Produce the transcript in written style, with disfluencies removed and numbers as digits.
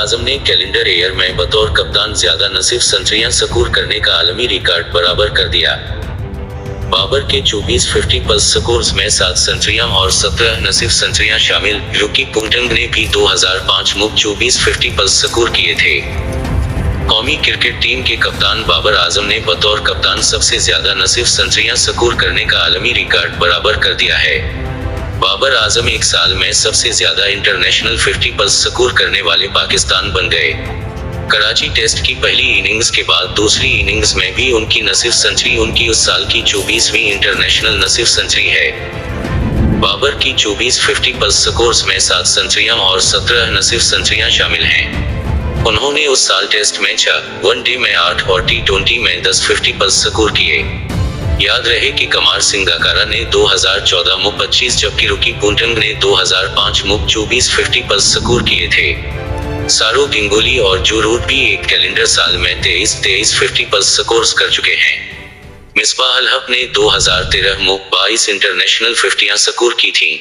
आजम ने calendar year में बतौर कप्तान ज्यादा नसीब सेंचुरियां स्कोर करने का आलमी रिकॉर्ड बराबर कर दिया। बाबर के 24 50+ स्कोर्स में 7 सेंचुरियां और 17 नसीब सेंचुरियां शामिल। रूकी पुंटंग ने भी 2005 में 24 50+ स्कोर किए थे। कौमी क्रिकेट टीम के कप्तान बाबर आजम ने बतौर कप्तान सबसे ज्यादा नसीब सेंचुरियां स्कोर करने का आलमी रिकॉर्ड बराबर कर दिया है। बाबर आजम एक साल में सबसे ज्यादा इंटरनेशनल 50+ स्कोर करने वाले पाकिस्तान बन गए। कराची टेस्ट की पहली इनिंग्स के बाद दूसरी इनिंग्स में भी उनकी नसीब सेंचुरी उनकी उस साल की 24वीं इंटरनेशनल नसीब सेंचुरी है। बाबर की 24 50+ स्कोर्स में 7 सेंचुरियां और 17 नसीब सेंचुरियां शामिल हैं। उन्होंने उस साल टेस्ट में 6, वनडे में 8 और टी20 में 10 50+ स्कोर किए। याद रहे कि कमार संगाकारा ने 2014 में 25 जबकि रूकी पुंटंग ने 2005 में 24 50+ स्कोर किए थे। सौरव गांगुली और जो रूट भी एक कैलेंडर साल में 23 50+ स्कोर्स कर चुके हैं। मिसबाह अल हक ने 2013 में 22 इंटरनेशनल 50 स्कोर की थी।